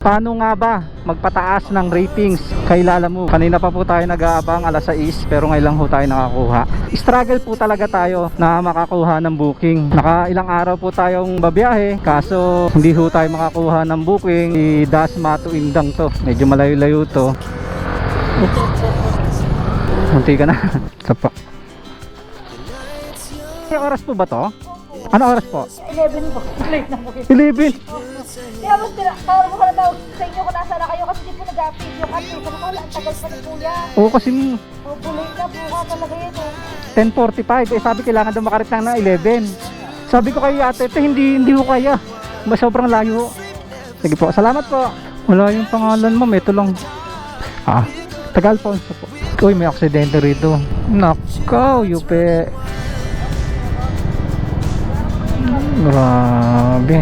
Paano nga ba magpataas ng ratings kay Lalamove? Kanina pa po tayo nag-aabang alas 6 pero ngayon lang po tayo nakakuha. Struggle po talaga tayo na makakuha ng booking. Nakailang araw po tayong babiyahe kaso hindi po tayo makakuha ng booking. Si Dasma to Indang to. Medyo malayo-layo to. Munti ka na. Sapa. May oras po ba to? Ano oras po? 11 po. Late na po. 11. Kaya mas tawag ko na daw sa inyo kung nasa na kayo kasi di po nag-update yung update. Sabi ko, wala, ang tagal pa ni Kuya. Oo kasi Opo, late na po ka talaga yun. 10:45 eh, sabi kailangan daw makarating na 11. Sabi ko kay ate, hindi ko kaya. Mas sobrang layo. Sige po, salamat po. Wala yung pangalan mo, ito lang. Tagal po. Uy, may aksidente rito. Nakaw, yupe. Grabe.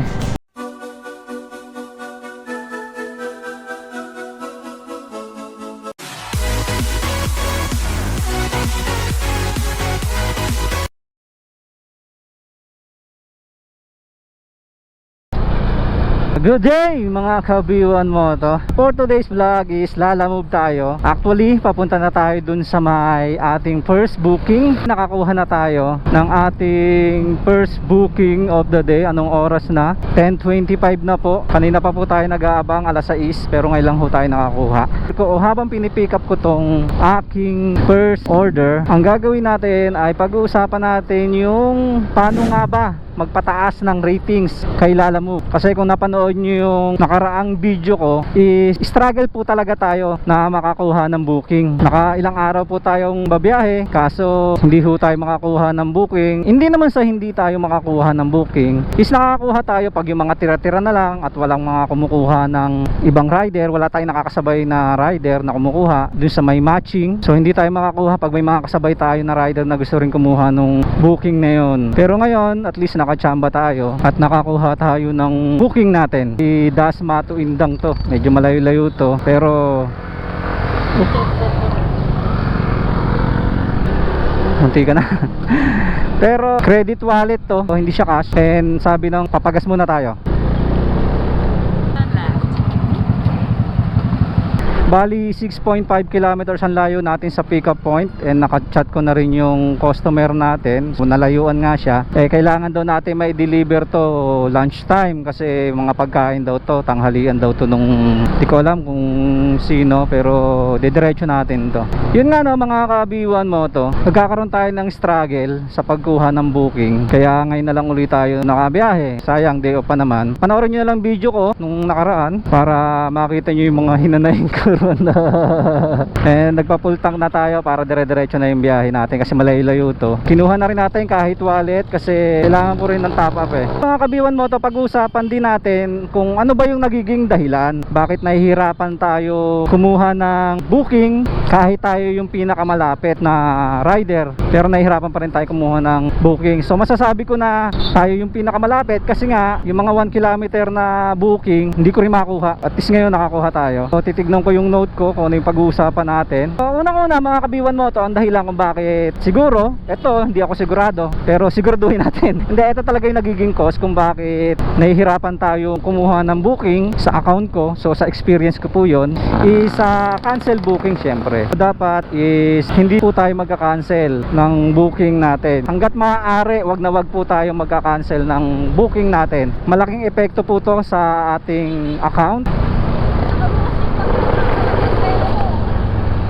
Good day mga kabiwan mo to. For today's vlog is Lalamove tayo. Actually papunta na tayo dun sa may ating first booking. Nakakuha na tayo ng ating first booking of the day. Anong oras na? 10:25 na po. Kanina pa po tayo nag-aabang alas 6 pero ngayon lang po tayo nakakuha. Habang pinipick up ko tong aking first order, ang gagawin natin ay pag-uusapan natin yung paano nga ba magpataas ng ratings kay Lalamove. Kasi kung napanood nyo yung nakaraang video ko, struggle po talaga tayo na makakuha ng booking. Nakailang araw po tayong babiyahe kaso hindi po tayo makakuha ng booking. Hindi naman sa hindi tayo makakuha ng booking, is nakakakuha tayo pag yung mga tira-tira na lang at walang mga kumukuha ng ibang rider. Wala tayong nakakasabay na rider na kumukuha dun sa may matching. So hindi tayo makakuha pag may mga kasabay tayo na rider na gusto rin kumuha nung booking na yun. Pero ngayon at least nakachamba tayo at nakakuha tayo ng booking natin. Si Dasma to Indang to. Medyo malayo-layo to pero munti ka na. Pero credit wallet to, hindi siya cash. And sabi ng papagas muna tayo. Bali 6.5 kilometers ang layo natin sa pick up point, and naka-chat ko na rin yung customer natin. Kung nalayuan nga siya, kailangan daw natin may deliver to lunch time kasi mga pagkain daw to, tanghalian daw to nung di ko alam kung sino, pero didiretso natin to. Yun nga no mga kabiwan mo to, nagkakaroon tayo ng struggle sa pagkuha ng booking, kaya ngayon na lang ulit tayo nakabiyahe. Sayang day off pa naman. Panoorin nyo na lang video ko nung nakaraan para makita nyo yung mga hinanayin ko. And nagpa-full tank na tayo para dire-diretso na yung biyahe natin kasi malayo-layo to. Kinuha na rin natin kahit wallet kasi kailangan ko rin ng top up eh. Mga kabiwan mo to, pag-usapan din natin kung ano ba yung nagiging dahilan bakit nahihirapan tayo kumuha ng booking kahit tayo yung pinakamalapit na rider, pero nahihirapan pa rin tayo kumuha ng booking. So masasabi ko na tayo yung pinakamalapit kasi nga yung mga 1 kilometer na booking hindi ko rin makuha. At least ngayon nakakuha tayo. So titignan ko yung note ko kung ano yung pag-uusapan natin. So unang-una mga kabiwan mo to, ang dahilan kung bakit siguro, eto hindi ako sigurado pero siguraduhin natin. Hindi, ito talaga yung nagiging cause kung bakit nahihirapan tayo kumuha ng booking sa account ko. So sa experience ko po yun is cancel booking syempre. Dapat is hindi po tayo magka-cancel ng booking natin. Hanggat maaari, wag na wag po tayo magka-cancel ng booking natin. Malaking epekto po to sa ating account.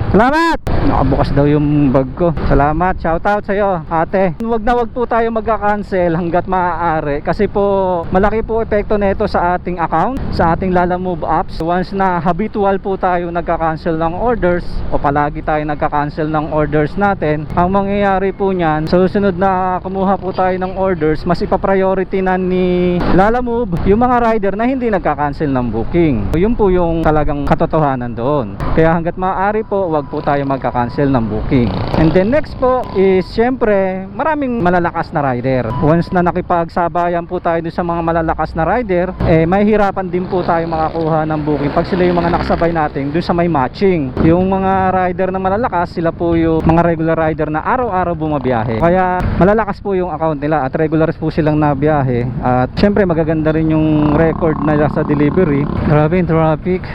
Salamat! Nakabukas daw yung bag ko. Salamat, shoutout sa'yo ate. Wag na wag po tayo magka-cancel hanggat maaari kasi po malaki po epekto nito sa ating account, sa ating Lalamove apps. Once na habitual po tayo nagka-cancel ng orders o palagi tayo nagka-cancel ng orders natin, ang mangyayari po niyan, sa susunod na kumuha po tayo ng orders, mas ipa-priority na ni Lalamove yung mga rider na hindi nagka-cancel ng booking. Yun po yung talagang katotohanan doon. Kaya hanggat maaari po, wag po tayo magka-cancel ng booking. And then next po is syempre maraming malalakas na rider. Once na nakipagsabayan po tayo dun sa mga malalakas na rider, mahihirapan din po tayo makakuha ng booking pag sila yung mga nakasabay natin dun sa may matching. Yung mga rider na malalakas, sila po yung mga regular rider na araw-araw bumabiyahe. Kaya malalakas po yung account nila at regular po silang nabiyahe. At syempre magaganda rin yung record nila sa delivery. Grabe yung traffic.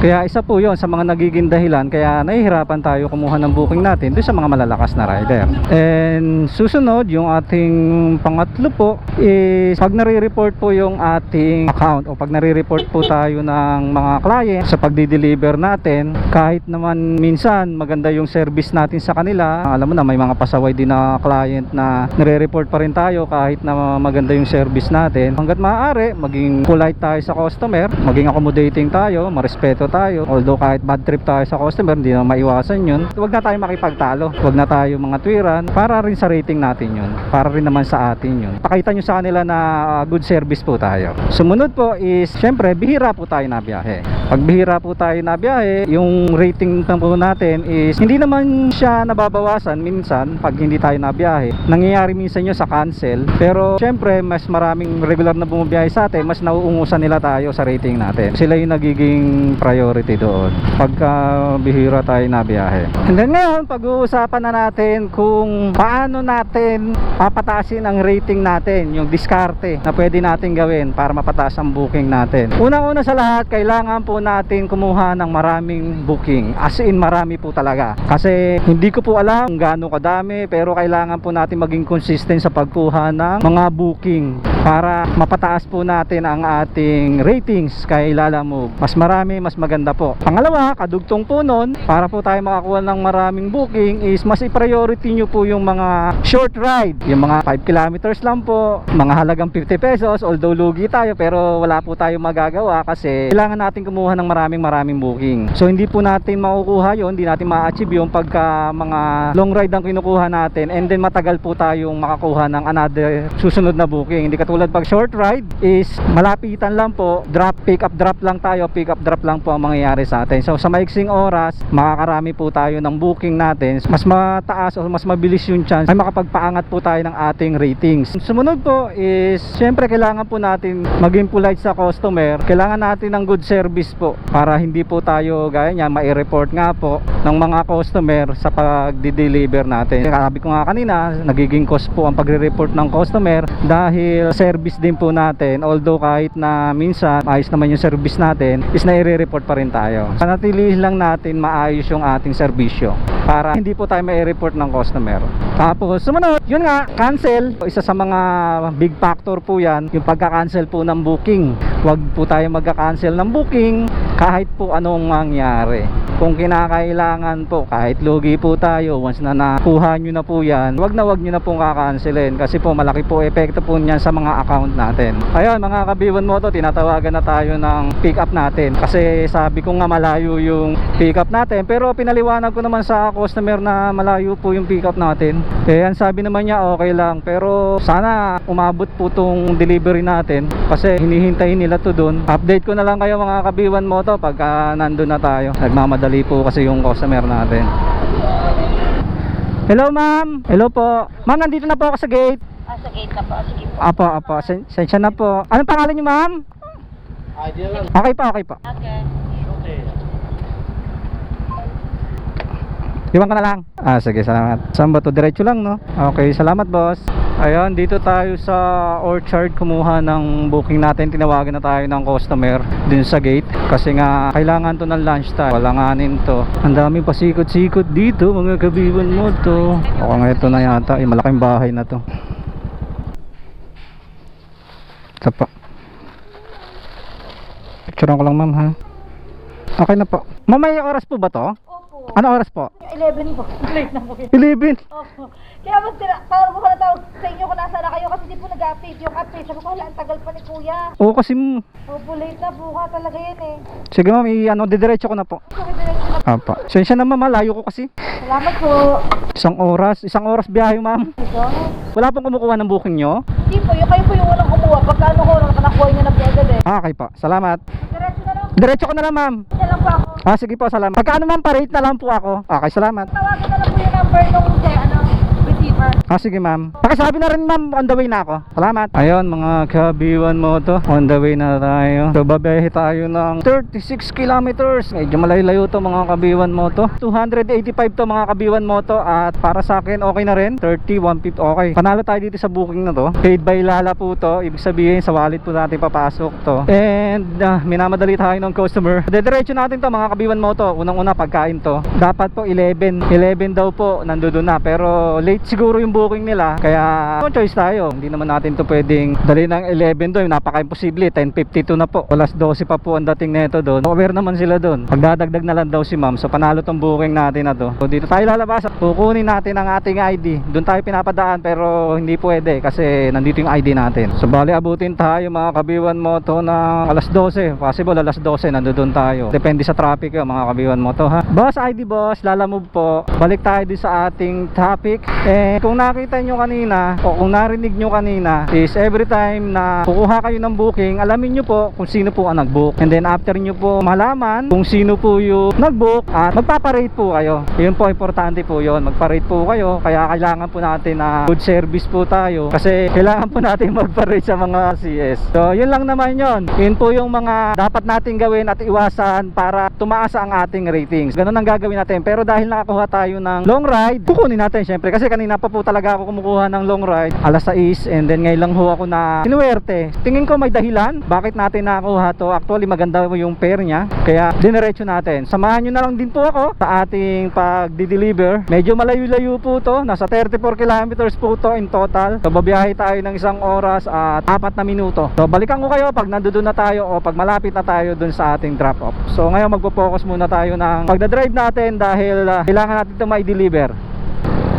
Kaya isa po yon sa mga nagiging dahilan kaya nahihirapan tayo kumuha ng booking natin doon sa mga malalakas na rider. And susunod, yung ating pangatlo po is pag nare-report po yung ating account o pag nare-report po tayo ng mga client sa pagdi-deliver natin, kahit naman minsan maganda yung service natin sa kanila, alam mo na may mga pasaway din na client na nare-report pa rin tayo kahit na maganda yung service natin. Hanggat maaari, maging polite tayo sa customer, maging accommodating tayo, marespeto tayo. Although kahit bad trip tayo sa customer, hindi na maiwasan yun. Huwag na tayo makipagtalo, huwag na tayo mga tuwiran, para rin sa rating natin yun, para rin naman sa atin yun. Pakita nyo sa kanila na good service po tayo. Sumunod po is syempre bihira po tayo na biyahe. Pag bihira po tayo na biyahe, yung rating po natin is hindi naman siya nababawasan minsan pag hindi tayo na biyahe. Nangyayari minsan yun sa cancel, pero syempre mas maraming regular na bumabiyahe sa atin, mas nauungusan nila tayo sa rating natin. Sila yung nagiging priority doon pagka bihira tayo na biyahe. And then ngayon, pag-uusapan na natin kung paano natin papataasin ang rating natin, yung diskarte na pwede natin gawin para mapataas ang booking natin. Unang-una sa lahat, kailangan po natin kumuha ng maraming booking, as in marami po talaga, kasi hindi ko po alam kung gaano kadami, pero kailangan po natin maging consistent sa pagkuha ng mga booking para mapataas po natin ang ating ratings kay Lalamove. Mas marami, mas maganda po. Pangalawa, kadugtong po nun, para po tayo makakuha ng maraming booking is mas i-priority nyo po yung mga short ride, yung mga 5 kilometers lang po, mga halagang 50 pesos, although lugi tayo pero wala po tayo magagawa kasi kailangan natin kumuha ng maraming booking. So hindi po natin makukuha yun, hindi natin ma-achieve yung pagka mga long ride ang kinukuha natin, and then matagal po tayong makakuha ng another susunod na booking. Hindi katulad pag short ride is malapitan lang po, drop, pick up drop lang tayo, pick up drop lang po ang mangyayari sa atin. So sa maiksing oras, makakarami po tayo ng booking natin, mas mataas o mas mabilis yung chance ay makapagpaangat po tayo ng ating ratings. Sumunod po is syempre kailangan po natin maging polite sa customer, kailangan natin ng good service po para hindi po tayo gaya niya mai-report nga po ng mga customer sa pagdi-deliver natin. Sabi ko nga kanina, nagiging cost po ang pagre-report ng customer dahil service din po natin, although kahit na minsan ayos naman yung service natin is nai-report pa rin tayo. Panatilihin lang natin maayos yung ating serbisyo para hindi po tayo mai-report ng customer. Tapos sumunod, yun nga, cancel. Isa sa mga big factor po yan, yung pagka-cancel po ng booking. Huwag po tayo magka-cancel ng booking kahit po anong mangyari. Kung kinakailangan po, kahit lugi po tayo, once na nakuha nyo na po yan, wag nyo na pong kakancelin kasi po malaki po epekto po niyan sa mga account natin. Ayun mga Kabiwan Moto, tinatawagan na tayo ng pick up natin kasi sabi ko nga malayo yung pick up natin, pero pinaliwanag ko naman sa customer na malayo po yung pick up natin. Kaya sabi naman niya okay lang, pero sana umabot po tong delivery natin kasi hinihintay nila to dun. Update ko na lang kayo mga Kabiwan Moto pagka nandun na tayo. Nagmamadali po kasi yung customer natin. Hello ma'am. Hello po. Ma'am, nandito na po ako sa gate. Sa gate na po. Sige po. Apo. Sensya na po. Anong pangalan niyo ma'am? Okay po. Okay. Iwan ka na lang. Sige, salamat. Saan ba to? Diretso lang, no? Okay, salamat boss. Ayun, dito tayo sa Orchard kumuha ng booking natin. Tinawagan na tayo ng customer din sa gate kasi nga kailangan to ng lunch time. Walanganin to. Ang daming pasikot-sikot dito mga Kabiwan mo to. O nga ito na yata. Malaking bahay na to. Ito pa. Picturean ko lang ma'am ha. Okay na po. Ma'am, may oras po ba to? Opo. Ano oras po? 11 po. Late na po yun. 11. Opo. Kaya mas tawag ko na tawag sa inyo kung nasa na kayo kasi di po nag-update yung update. Sabi ko, wala, ang tagal pa ni kuya. Oo kasi Opo, late na po ka talaga yan eh. sige ma'am, didiretso ko na po. Okay, diretso na po. Apa. Sensya na ma'am, layo ko kasi. Salamat po. Isang oras biyahe ma'am. Ito. Wala pong kumukuha ng booking nyo? Hindi po, yung kayo po yung walang kumuha. Pagka ano ko, nakakuha nyo na po agad eh. Okay po, salamat. Diretso na lang. Diretso ko na lang ma'am. Diyan lang po ako. Sige po, salamat. Pagkaano ma'am, pa-rate na lang po ako. Okay, salamat. Tawagan na lang po yung number nung receiver. Sige ma'am. Pakisabi na rin ma'am, on the way na ako. Salamat. Ayun mga kabiwan mo to, on the way na tayo. So babiyahe tayo ng 36 kilometers. Medyo malayo to mga kabiwan mo to. 285 to mga kabiwan mo to. At para sa akin okay na rin, 30, 150. Okay, panalo tayo dito sa booking na to. Paid by Lala po to. Ibig sabihin sa wallet po natin papasok to. And minamadali tayo ng customer. Dediretso natin to mga kabiwan mo to. Unang-una pagkain to. Dapat po 11 daw po nandoon na. Pero late siguro yung booking nila, kaya no choice tayo. Hindi naman natin to pwedeng dali ng 11 doon, napaka-imposible. 10:52 na po, alas 12 pa po ang dating neto doon. Aware naman sila doon, magdadagdag na lang daw si ma'am. So panalo tong booking natin na to. So dito tayo lalabas, kukunin natin ang ating ID. Doon tayo pinapadaan pero hindi pwede kasi nandito yung ID natin. So bali abutin tayo mga kabiwan mo to ng alas 12, possible alas 12 nandoon tayo. Depende sa traffic yun mga kabiwan mo to ha. Boss ID boss, Lalamove po. Balik tayo din sa ating topic. Kung nakita nyo kanina o kung narinig nyo kanina is every time na kukuha kayo ng booking, alamin nyo po kung sino po ang nag-book, and then after nyo po malaman kung sino po yung nag-book, at magpaparate po kayo. Yun po, importante po yun, magparate po kayo. Kaya kailangan po natin na good service po tayo kasi kailangan po natin magparate sa mga CS. So yun lang naman yun. Yun po yung mga dapat natin gawin at iwasan para tumaas ang ating ratings. Ganun ang gagawin natin. Pero dahil nakakuha tayo ng long ride, kukunin natin syempre kasi kanina pa po talaga ako kumukuha ng long ride alas 6, and then ngayon lang ho ako na sinuwerte. Tingin ko may dahilan bakit natin nakakuha to. Actually maganda yung pair niya, kaya dinerecho natin. Samahan nyo na lang din po ako sa ating pag-deliver. Medyo malayo-layo po to, nasa 34 kilometers po to in total. So babiyahe tayo ng 1 oras at 4 na minuto. So balikan ko kayo pag nandoon na tayo o pag malapit na tayo dun sa ating drop off. So ngayon magpo-focus muna tayo ng pagdadrive natin dahil kailangan natin ito ma-deliver.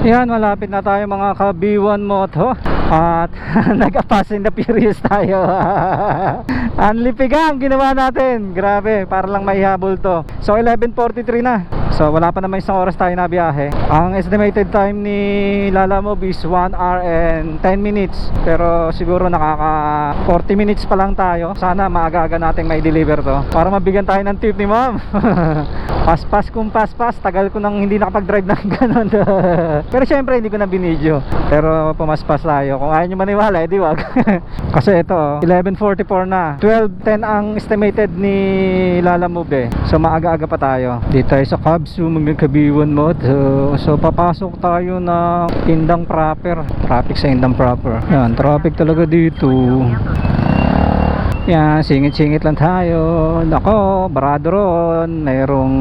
Yan, malapit na tayo mga kabiwan mo to. At nag-Fast and the Furious tayo. Anlipigang ginawa natin. Grabe, para lang maihabol to. So 11:43 na. So wala pa naman 1 oras tayo na biyahe. Ang estimated time ni Lalamove is 1 hour and 10 minutes. Pero siguro nakaka 40 minutes pa lang tayo. Sana maaga-aga nating may deliver to para mabigyan tayo ng tip ni ma'am. Paspas kung paspas, tagal ko nang hindi nakapag-drive ng ganun. Pero syempre hindi ko na binidyo. Pero pumaspas tayo. Kung ayaw nyo maniwala, edi wag. Kasi ito 11:44 na. 12:10 ang estimated ni Lalamove. So maaga-aga pa tayo. Dito tayo sa Kabsu, magkabiwan mo. So papasok tayo na Indang proper. Traffic sa Indang proper. Yan, traffic talaga dito. Yan, singit-singit lang tayo. Nako, barado ron. Mayroong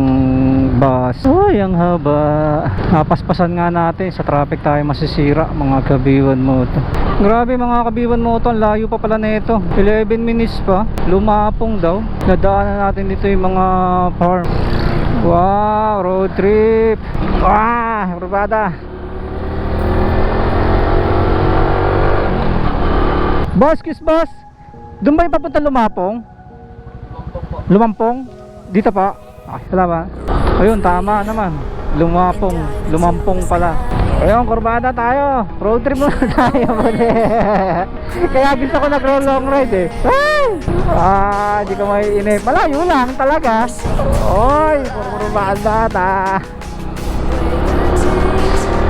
bus. Uy, ang haba. Napaspasan nga natin. Sa traffic tayo masisira, mga kabiwan mo to. Grabe mga kabiwan mo to. Ang layo pa pala nito. 11 minutes pa. Lumapong daw. Nadaanan natin dito yung mga farm. Wow, road trip. Wah, rubada. Boss, kiss boss. Doon ba yung papunta Lumapong? Lumampong? Dito pa? Okay, salamat. Ayun, tama naman. Lumampong pala. Ayun, kurbada tayo. Road trip muna tayo. Kaya gusto ko nag-roll long ride eh. Di ko maiinip. Malayo lang talaga. Oy, kurbada ta.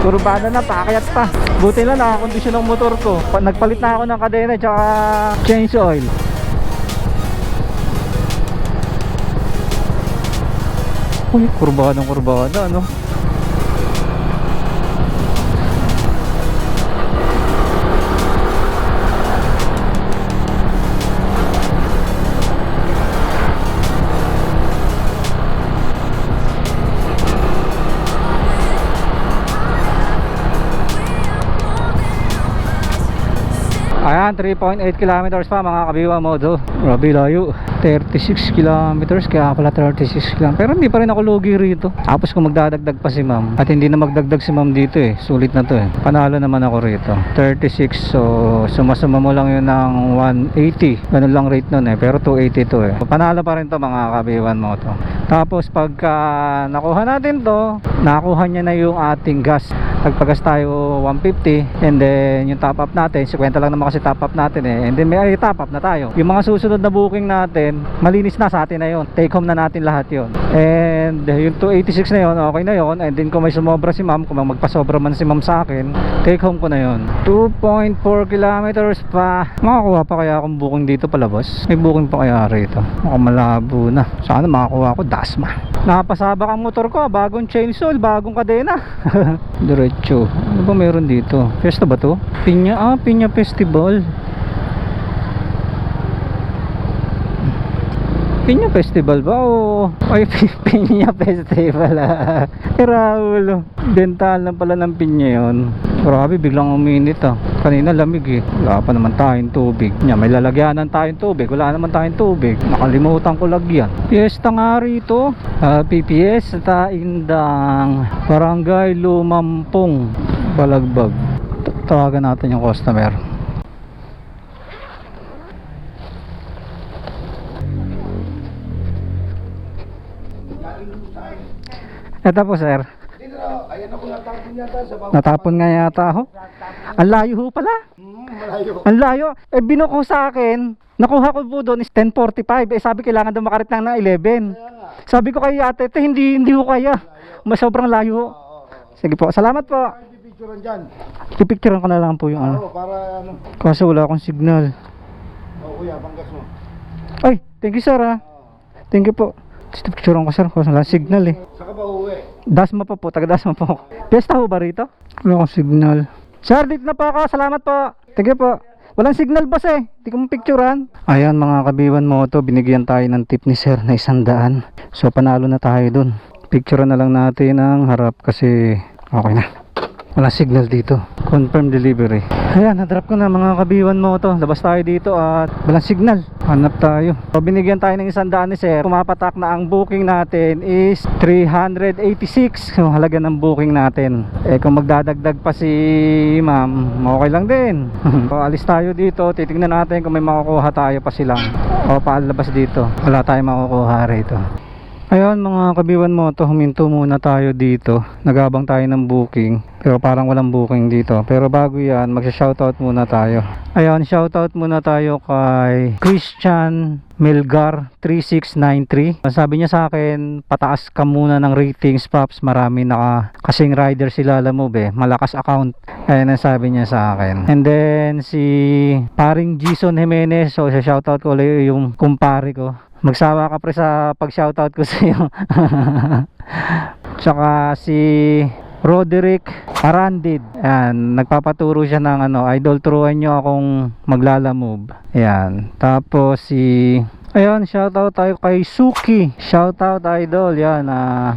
Kurbada na, paakyat pa. Buti lang nakakondisyon ng motor ko. Nagpalit na ako ng kadena tsaka change oil. Uy, kurbada ano. Ayan, 3.8 kilometers pa mga kabiwa mo do. Grabe layo. 36 kilometers, kaya pala 36 kilometers. Pero hindi pa rin ako lugi rito. Tapos kung magdadagdag pa si ma'am, at hindi na magdagdag si ma'am dito eh, sulit na to eh. Panalo naman ako rito. 36, so sumasama mo lang yun ng 180. Ganun lang rate nun eh, pero 280 to eh. Panalo pa rin to mga kabiwan mo to. Tapos pagka nakuha natin to, nakuha niya na yung ating gas. Nagpagas tayo 150, and then yung top up natin 50 lang naman kasi top up natin and then may top up na tayo. Yung mga susunod na booking natin, malinis na sa atin na yun, take home na natin lahat yun. And yung 286 na yun, okay na yun. And then kung may sumobra si ma'am, kung magpasobra man si ma'am sa akin, take home ko na yun. 2.4 kilometers pa. Makakuha pa kaya akong booking dito palabas? May booking pa kaya rito? Mukhang malabo na. Sana makakuha ako Dasma. Nakapasabak ang motor ko, bagong chainsaw, bagong kadena. Diretso. Ano ba meron dito? Fiesta ba to? Piña Festival. Piña Festival ba? Ay, Piña Festival Raul, dental lang pala ng pinya yun. Grabe, biglang uminit kanina lamig wala pa naman tayong tubig may lalagyanan tayong tubig, wala naman tayong tubig, nakalimutan ko lagyan. Fiesta nga rito, Fiesta Indang, Barangay Lumampong, Balagbag. Tawagan natin yung customer. Eto po sir. Ayan ako natapon yata sa bawah. Natapon nga yata ako. Ang layo ho pala. Malayo. Ang layo. Binuko sa akin. Nakuha ko po doon is 10:45. Sabi kailangan daw makarit ng 11. Sabi ko kay ate, hindi ko kaya. Sobrang layo. Sige po. Salamat po. Picturean dyan. Pipicturean ko na lang po yung ano. Para ano. Kasi wala akong signal. Kuya, banggas mo. Ay, thank you sir Thank you po. Picturean ko sir. Kasi wala signal Saka ba uwi? Dasma pa po, taga Dasma po. Fiesta ho ba rito? Wala akong signal. Sir, dito na po ako. Salamat po. Thank you po. Walang signal bas Hindi ko mapicturean. Ayan mga kabiwan mo to, binigyan tayo ng tip ni sir na 100. So panalo na tayo dun. Picturean na lang natin ang harap kasi okay na. Walang signal dito. Confirm delivery. Ayan, na-drop ko na mga kabiwan mo to. Labas tayo dito at walang signal. Hanap tayo. So, binigyan tayo ng 100 ni sir. Pumapatak na ang booking natin is 386. So, halaga ng booking natin. Kung magdadagdag pa si ma'am, okay lang din. So, alis tayo dito. Titignan natin kung may makukuha tayo pa silang. O, paalabas dito. Wala tayong makukuha rito. Ayun mga kabiwan mo to, huminto muna tayo dito. Nagabang tayo ng booking, pero parang walang booking dito. Pero bago yan, magsha-shoutout muna tayo. Ayun, shoutout muna tayo kay Christian Melgar 3693. Sabi niya sa akin, pataas ka muna ng ratings Paps, marami kasing rider sila Lalamove malakas account. Ayun ang sabi niya sa akin. And then si paring Jason Jimenez, so shoutout ko ulit yung kumpare ko. Magsawa ka pre sa pag-shoutout ko sa iyo. Tsaka si Roderick Arandid. Ayan, nagpapaturo siya ng idol, turuan nyo akong maglalamove. Ayan. Tapos ayun, shoutout tayo kay Suki. Shoutout idol. Yan.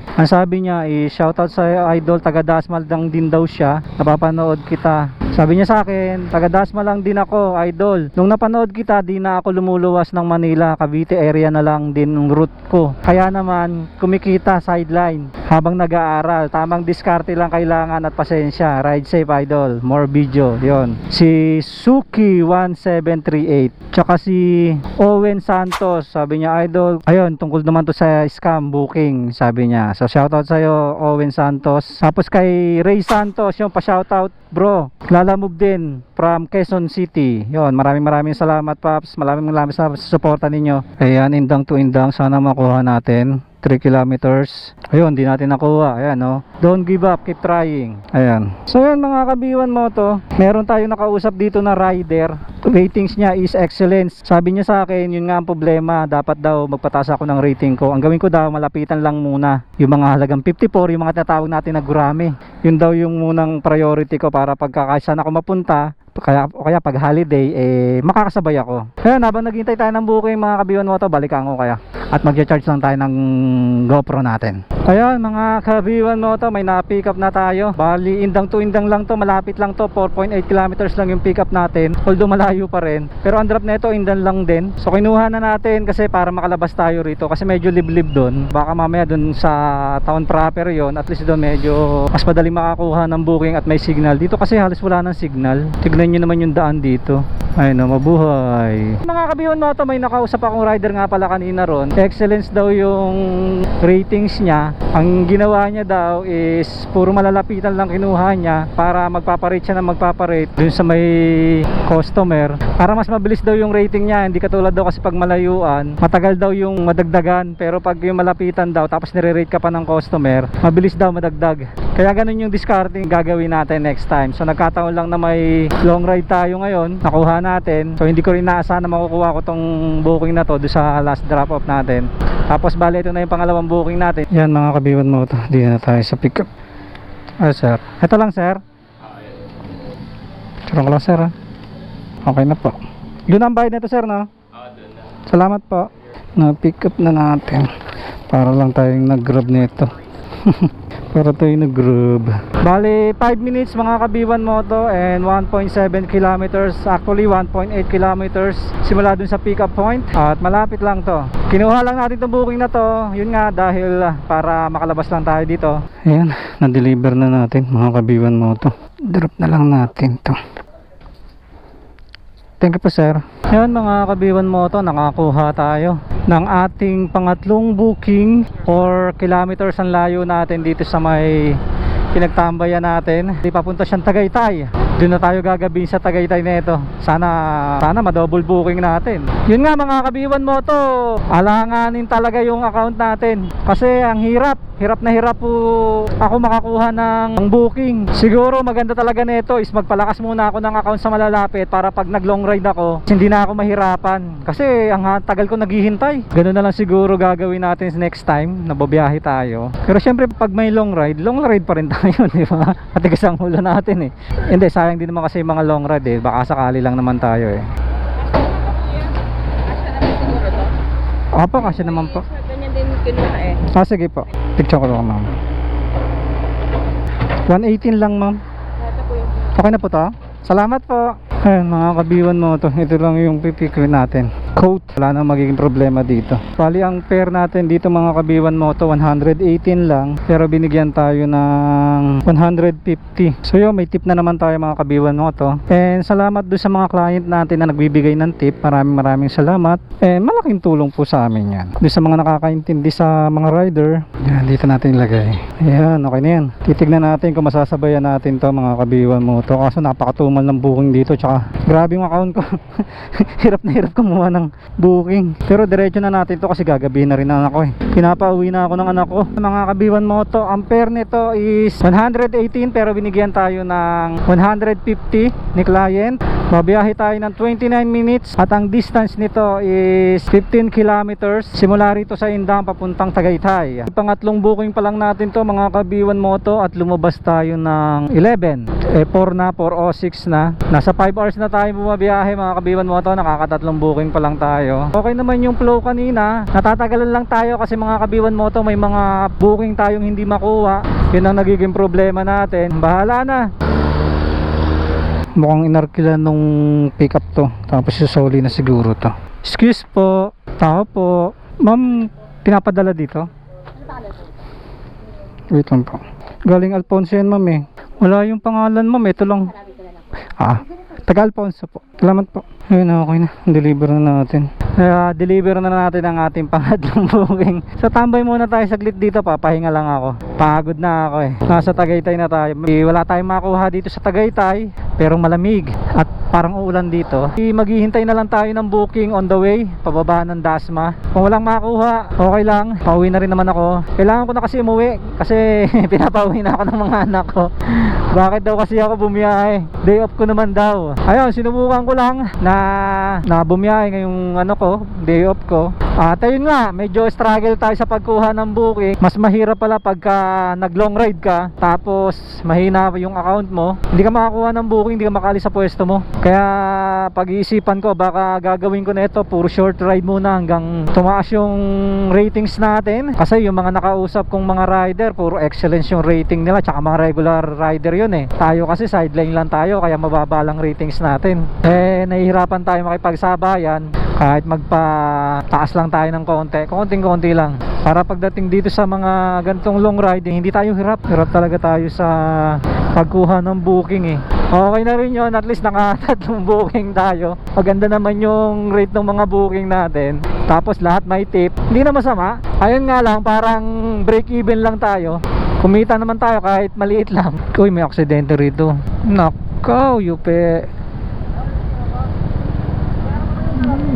Ang sabi niya shoutout sa idol, taga Dasmal lang din daw siya. Napapanood kita. Sabi niya sa akin, taga Dasma lang din ako, idol. Nung napanood kita, di na ako lumuluwas ng Manila, Cavite area na lang din ng route ko. Kaya naman, kumikita sideline habang nag-aaral. Tamang diskarte lang kailangan at pasensya. Ride safe, idol. More video. Yon. Si Suki 1738. Tsaka si Owen Santos, sabi niya, idol. Ayun, tungkol naman to sa scam booking, sabi niya. So shoutout sa'yo, Owen Santos. Tapos kay Ray Santos, yung pa-shoutout, bro. Lalamove din from Quezon City. Yon, maraming salamat Paps. Maraming sa suporta ninyo. Ayan, indang to indang, sana makuha natin 3 kilometers. Ayun, di natin nakuha. Ayan, no. Don't give up, keep trying. Ayan. So yun mga kabiwan mo to, meron tayong nakausap dito na rider. Ratings niya is excellent. Sabi niya sa akin, yun nga ang problema, dapat daw magpataas ako ng rating ko. Ang gawin ko daw, malapitan lang muna yung mga halagang 54, yung mga tinatawag natin na gurame. Yun daw yung munang priority ko para pagkakasaan ako mapunta. Kaya pag holiday makakasabay ako. Kaya habang naghihintay tayo ng booking mga kabiwan mo to, balikan ko kaya at magcha-charge lang tayo ng GoPro natin. Ayan mga kabiwan mo to, may na-pick up na tayo. Bali indang to indang lang to, malapit lang to, 4.8 kilometers lang yung pick up natin. Although malayo pa rin, pero ang drop nito indang lang din. So kinuha na natin kasi para makalabas tayo rito kasi medyo liblib doon. Baka mamaya doon sa town proper yon, at least doon medyo mas madali makakuha ng booking at may signal. Dito kasi halos wala ng signal. Tignan nyo naman yung daan dito. Ay no, mabuhay. Mga kabihon mo to, may nakausap akong rider nga pala kanina ron. Excellence daw yung ratings niya. Ang ginawa niya daw is puro malalapitan lang kinuha niya para magpaparate siya ng magpaparate dun sa may customer. Para mas mabilis daw yung rating niya. Hindi katulad daw kasi pag malayuan, matagal daw yung madagdagan. Pero pag yung malapitan daw tapos nire-rate ka pa ng customer, mabilis daw madagdag. Kaya ganun yung discarding gagawin natin next time. So nagkataon lang na may long ride tayo ngayon, nakuha natin. So hindi ko rin naasahan na makukuha ko tong booking na to doon sa last drop off natin. Tapos bali ito na yung pangalawang booking natin. Yan mga kabiwan mo to. Di na tayo sa pick up. Sir. Ito lang sir. Turong ko lang sir. Okay na po. Doon ang bayad nito sir no? Doon na. Salamat po. Na pick up na natin. Para lang tayong nag-grab nito. Para tayo nag-grab. Bali 5 minutes mga kabiwan mo to and 1.7 kilometers. Actually 1.8 kilometers simula dun sa pick up point. At malapit lang to. Kinuha lang natin itong booking na to. Yun nga dahil para makalabas lang tayo dito. Ayan, na-deliver na natin mga kabiwan mo to. Drop na lang natin to. Thank you po sir. Ayan mga kabiwan mo to, nakakuha tayo ng ating pangatlong booking or kilometers ang layo natin dito sa may pinagtambayan natin. Di papunta siyang Tagaytay. Doon na tayo gagabi sa Tagaytay nito. Sana ma-double booking natin. Yun nga mga kabiwan mo to, alanganin talaga yung account natin. Kasi ang hirap na hirap po ako makakuha ng booking. Siguro maganda talaga nito is magpalakas muna ako ng account sa malalapit para pag nag long ride ako, hindi na ako mahirapan. Kasi ang tagal ko naghihintay. Ganun na lang siguro gagawin natin next time na babiyahe tayo. Pero syempre pag may long ride pa rin tayo, di ba? Matigas ang ulo natin eh. Hindi, sayang din naman kasi yung mga long ride eh. Baka sakali lang naman tayo eh. Opo, kasi naman po. Ganyan din kinuha eh. Sige po. Picture ko lang ma'am. 118 lang ma'am. Okay na po to? Salamat po. Ayun mga kabiwan mo to. Ito lang yung pipikrin natin. Coat. Wala nang magiging problema dito. Bali ang fare natin dito mga kabiwan mo to 118 lang. Pero binigyan tayo ng 150. So yun, may tip na naman tayo mga kabiwan mo to. And salamat doon sa mga client natin na nagbibigay ng tip. Maraming salamat. And malaking tulong po sa amin yan. Doon sa mga nakakaintindi sa mga rider. Yan, dito natin ilagay. Ayan, okay na yan. Titignan natin kung masasabayan natin to mga kabiwan mo to. Kaso napakatumal ng booking dito. Tsaka grabe yung account ko. Hirap na hirap kumuha ng booking. Pero diretso na natin to kasi gagabi na rin ang ako eh. Pinapauwi na ako ng anak ko. Mga kabiwan mo to, ang fare nito is 118 pero binigyan tayo ng 150 ni client. Babiyahe tayo ng 29 minutes at ang distance nito is 15 kilometers simula rito sa Indang papuntang Tagaytay. Pangatlong booking pa lang natin to mga kabiwan mo to at lumabas tayo ng 11. 4 na, 4:06 na. Nasa 5 hours na tayo bumabiyahe mga kabiwan mo to. Nakakatatlong booking pa lang tayo. Okay naman yung flow kanina. Natatagalan lang tayo kasi mga kabiwan mo to may mga booking tayong hindi makuha. Yun ang nagiging problema natin. Bahala na. Mukhang inarkila nung pick up to. Tapos susoli na siguro to. Excuse po. Tao po. Ma'am, pinapadala dito? Wait lang po. Galing Alfonso yan ma'am eh. Wala yung pangalan ma'am. Ito lang. Taga Alfonso po. Salamat po. Ayun, okay na. Deliver na natin. Deliver na natin ang ating pangatlong booking. So tambay muna tayo saglit dito. Papahinga lang ako. Pagod na ako eh. Nasa Tagaytay na tayo. Wala tayong makuha dito sa Tagaytay. Pero malamig. At parang uulan dito. Maghihintay na lang tayo ng booking on the way. Pababa ng Dasma. Kung walang makuha, okay lang. Pauwi na rin naman ako. Kailangan ko na kasi umuwi. Kasi pinapauwi na ako ng mga anak ko. Bakit daw kasi ako bumiyahe? Day off ko naman daw. Ayun, sinubukan ko lang na bumiyahe ngayong day off ko. At ayun nga, medyo struggle tayo sa pagkuha ng booking. Mas mahirap pala pagka nag long ride ka tapos mahina yung account mo. Hindi ka makakuha ng booking, hindi ka makaalis sa pwesto mo. Kaya pag-iisipan ko baka gagawin ko na ito, puro short ride muna hanggang tumaas yung ratings natin. Kasi yung mga nakausap kong mga rider, puro excellence yung rating nila, tsaka mga regular rider yun eh. Tayo kasi sideline lang tayo, kaya mababa lang ratings natin. Nahihirapan tayo makipagsabayan kahit magpa-taas lang tayo ng konting-konti lang. Para pagdating dito sa mga gantong long ride, hindi tayo hirap talaga tayo sa pagkuha ng booking eh. Okay na rin yun, at least naka-3 booking tayo. Maganda naman yung rate ng mga booking natin. Tapos lahat may tip. Hindi na masama. Ayun nga lang, parang break even lang tayo. Kumita naman tayo kahit maliit lang. Uy, may aksidente rito. Nakaw, yupe.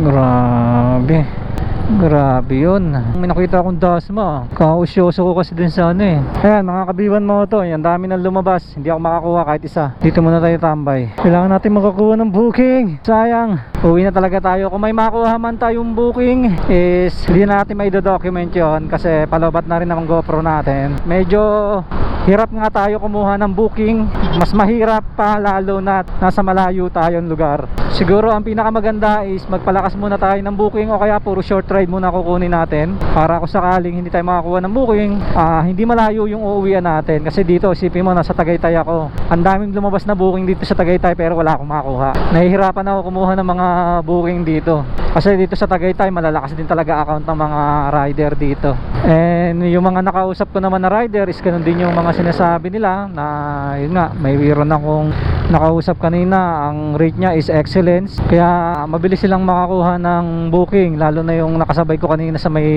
Grabe. Grabe yun. May nakita akong dasma. Kausyoso ko kasi dun sa ano eh. Ayan, mga kabiwan mo to. Ang dami nang lumabas. Hindi ako makakuha kahit isa. Dito muna tayo tambay. Kailangan natin makakuha ng booking. Sayang. Uwi na talaga tayo. Kung may makuha man tayong booking is hindi na natin may document yon kasi palobat na rin ang GoPro natin. Medyo hirap nga tayo kumuha ng booking. Mas mahirap pa lalo na nasa malayo tayong lugar. Siguro ang pinakamaganda is magpalakas muna tayo ng booking o kaya puro short ride muna kukunin natin para kung sakaling hindi tayo makakuha ng booking, hindi malayo yung uuwian natin. Kasi dito isipin mo nasa Tagaytay ako. Ang daming lumabas na booking dito sa Tagaytay pero wala akong makakuha. Nahihirapan ako kumuha ng mga booking dito. Kasi dito sa Tagaytay malalakas din talaga account ng mga rider dito. And yung mga nakausap ko naman na rider is ganun din yung mga sinasabi nila na yun nga, may meron akong nakausap kanina, ang rate niya is excellence. Kaya mabilis silang makakuha ng booking, lalo na yung nakasabay ko kanina sa may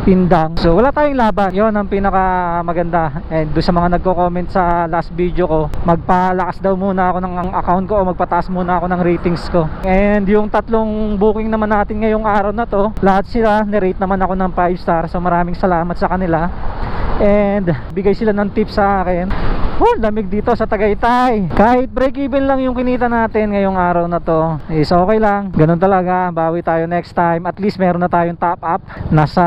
Indang. So wala tayong laban. Yun ang pinaka maganda. And doon sa mga nagko-comment sa last video ko, magpalakas daw muna ako ng account ko o magpataas muna ako ng ratings ko. And yung 3 booking naman natin ngayong araw na to, lahat sila nirate naman ako ng 5 star. So maraming salamat sa kanila. And bigay sila ng tips sa akin. Lamig dito sa Tagaytay. Kahit break even lang yung kinita natin ngayong araw na to is okay lang. Ganun talaga, bawi tayo next time. At least meron na tayong top up. Nasa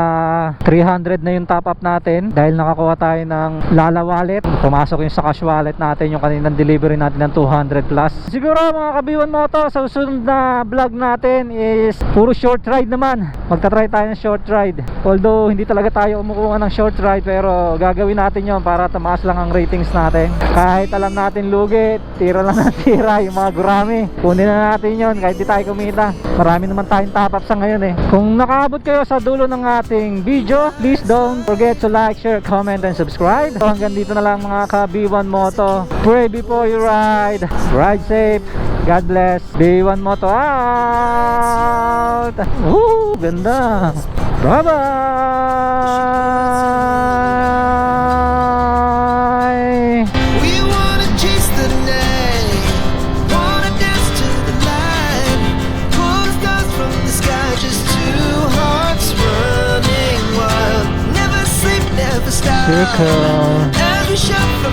300 na yung top up natin dahil nakakuha tayo ng Lala wallet. Pumasok yung sa cash wallet natin, yung kaninang delivery natin ng 200 plus. Siguro mga kabiwan mo to, sa susunod na vlog natin is puro short ride naman. Magta-try tayo ng short ride. Although hindi talaga tayo kumukuha ng short ride, pero gagawin natin yon para tumaas lang ang ratings natin. Kahit alam natin lugi, tira lang na tira yung mga gurami. Kunin na natin yon kahit di tayo kumita. Marami naman tayong top up sa ngayon eh. Kung nakaabot kayo sa dulo ng ating video, please don't forget to like, share, comment, and subscribe. So hanggang dito na lang mga ka-B1 Moto. Pray before you ride. Ride safe. God bless. B1 Moto out. Woo! Ganda. Bye-bye. We wanna chase the night, wanna dance to the light, pull the stars from the sky, just 2 hearts running wild, never sleep, never stop, Circle. as we shout from